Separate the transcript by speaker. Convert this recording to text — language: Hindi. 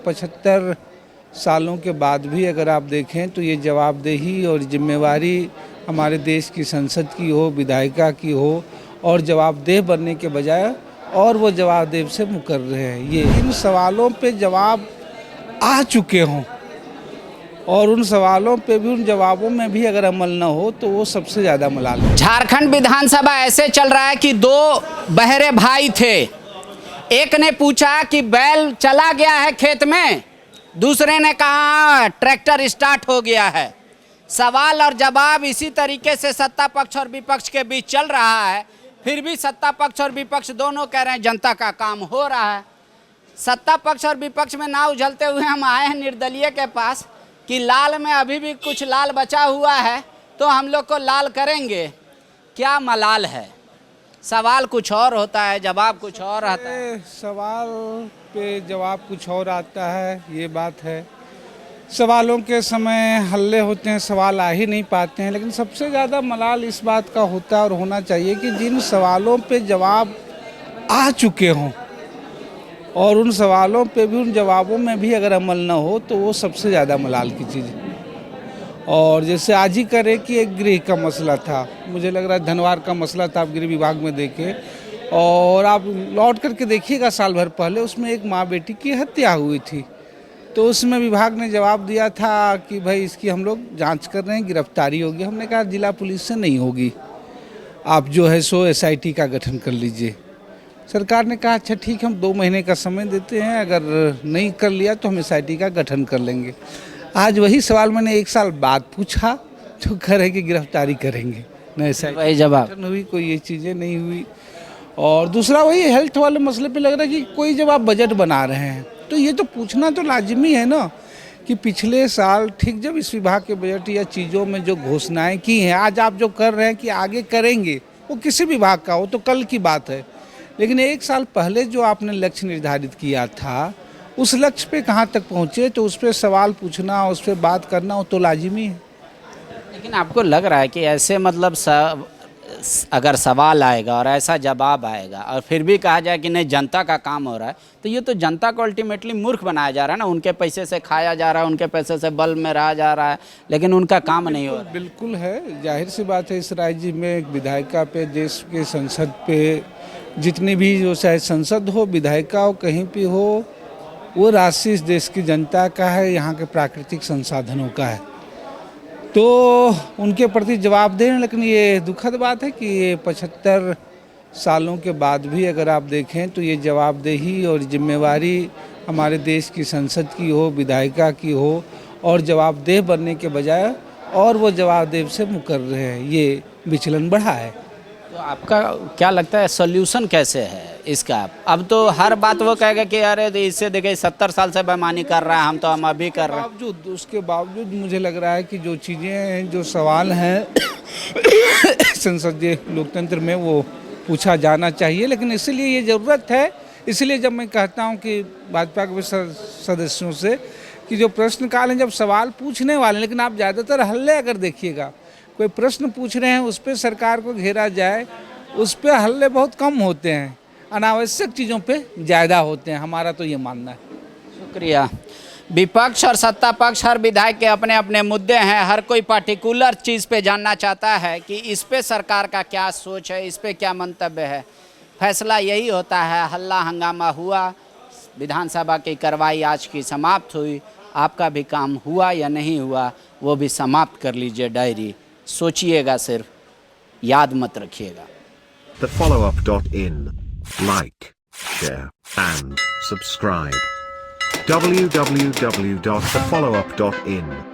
Speaker 1: 75 सालों के बाद भी अगर आप देखें तो ये जवाबदेही और जिम्मेवारी हमारे देश की संसद की हो, विधायिका की हो, और जवाबदेह बनने के बजाय और वो जवाबदेह से मुकर रहे हैं। ये इन सवालों पे जवाब आ चुके हों और उन सवालों पे भी, उन जवाबों में भी अगर अमल न हो तो वो सबसे ज़्यादा मलाल है।
Speaker 2: झारखंड विधानसभा ऐसे चल रहा है कि दो बहरे भाई थे। एक ने पूछा कि बैल चला गया है खेत में, दूसरे ने कहा ट्रैक्टर स्टार्ट हो गया है। सवाल और जवाब इसी तरीके से सत्ता पक्ष और विपक्ष के बीच चल रहा है। फिर भी सत्ता पक्ष और विपक्ष दोनों कह रहे हैं जनता का काम हो रहा है। सत्ता पक्ष और विपक्ष में ना उलझलते हुए हम आए हैं निर्दलीय के पास कि लाल में अभी भी कुछ लाल बचा हुआ है तो हम लोग को लाल करेंगे। क्या मलाल है? सवाल कुछ और होता है, जवाब कुछ और आता है।
Speaker 1: सवाल पे जवाब कुछ और आता है, ये बात है। सवालों के समय हल्ले होते हैं, सवाल आ ही नहीं पाते हैं। लेकिन सबसे ज़्यादा मलाल इस बात का होता है और होना चाहिए कि जिन सवालों पे जवाब आ चुके हों और उन सवालों पे भी, उन जवाबों में भी अगर अमल न हो तो वो सबसे ज़्यादा मलाल की चीज़ है। और जैसे आज ही करे कि एक गृह का मसला था, मुझे लग रहा है धनवार का मसला था, आप गृह विभाग में देखें और आप लौट करके देखिएगा साल भर पहले उसमें एक माँ बेटी की हत्या हुई थी। तो उसमें विभाग ने जवाब दिया था कि भाई इसकी हम लोग जांच कर रहे हैं, गिरफ्तारी होगी। हमने कहा जिला पुलिस से नहीं होगी, आप जो है सो SIT का गठन कर लीजिए। सरकार ने कहा अच्छा ठीक है, हम 2 महीने का समय देते हैं, अगर नहीं कर लिया तो हम SIT का गठन कर लेंगे। आज वही सवाल मैंने 1 साल बाद पूछा तो कह रहे कि गिरफ्तारी करेंगे, नहीं SIT
Speaker 2: वही जवाब
Speaker 1: हुई, कोई ये चीज़ें नहीं हुई। और दूसरा वही हेल्थ वाले मसले पे लग रहा है कि कोई जब आप बजट बना रहे हैं तो ये तो पूछना तो लाजिमी है ना कि पिछले साल ठीक जब इस विभाग के बजट या चीज़ों में जो घोषणाएं की हैं, आज आप जो कर रहे हैं कि आगे करेंगे, वो किसी विभाग का हो तो कल की बात है। लेकिन 1 साल पहले जो आपने लक्ष्य निर्धारित किया था, उस लक्ष्य पे कहाँ तक पहुँचे, तो उस पर सवाल पूछना, उस पर बात करना वो तो लाजिमी है।
Speaker 2: लेकिन आपको लग रहा है कि ऐसे मतलब अगर सवाल आएगा और ऐसा जवाब आएगा और फिर भी कहा जाए कि नहीं जनता का काम हो रहा है, तो ये तो जनता को अल्टीमेटली मूर्ख बनाया जा रहा है ना। उनके पैसे से खाया जा रहा है, उनके पैसे से बल में रहा जा रहा है, लेकिन उनका काम नहीं हो रहा है।
Speaker 1: बिल्कुल है, जाहिर सी बात है। इस राज्य में एक विधायिका पे, देश के संसद पे, जितनी भी जो चाहे संसद हो, विधायिका हो, कहीं भी हो, वो राशि इस देश की जनता का है, यहाँ के प्राकृतिक संसाधनों का है, तो उनके प्रति जवाबदेह। लेकिन ये दुखद बात है कि ये 75 सालों के बाद भी अगर आप देखें तो ये जवाबदेही और जिम्मेवारी हमारे देश की संसद की हो, विधायिका की हो, और जवाबदेह बनने के बजाय और वो जवाबदेह से मुकर रहे हैं। ये विचलन बढ़ा है।
Speaker 2: तो आपका क्या लगता है सॉल्यूशन कैसे है इसका? अब तो हर बात वो कहेगा कि अरे इससे देखिए 70 साल से बेईमानी कर रहा है, हम अभी कर रहे हैं।
Speaker 1: उसके बावजूद मुझे लग रहा है कि जो चीज़ें हैं, जो सवाल हैं संसदीय लोकतंत्र में, वो पूछा जाना चाहिए। लेकिन इसलिए ये ज़रूरत है, इसलिए जब मैं कहता हूँ कि भाजपा के सदस्यों से कि जो प्रश्नकाल हैं, जब सवाल पूछने वाले, लेकिन आप ज़्यादातर हल्ले अगर देखिएगा, कोई प्रश्न पूछ रहे हैं उस पर सरकार को घेरा जाए, उस पर हल्ले बहुत कम होते हैं, अनावश्यक चीज़ों पे ज़्यादा होते हैं। हमारा तो ये मानना है।
Speaker 2: शुक्रिया। विपक्ष और सत्ता पक्ष, हर विधायक के अपने अपने मुद्दे हैं। हर कोई पार्टिकुलर चीज़ पे जानना चाहता है कि इस पे सरकार का क्या सोच है, इस पे क्या मंतव्य है। फैसला यही होता है। हल्ला हंगामा हुआ, विधानसभा की कार्रवाई आज की समाप्त हुई। आपका भी काम हुआ या नहीं हुआ वो भी समाप्त कर लीजिए डायरी। सोचिएगा, सिर्फ याद मत रखिएगा।
Speaker 3: thefollowup.in. Like, share and subscribe. www.thefollowup.in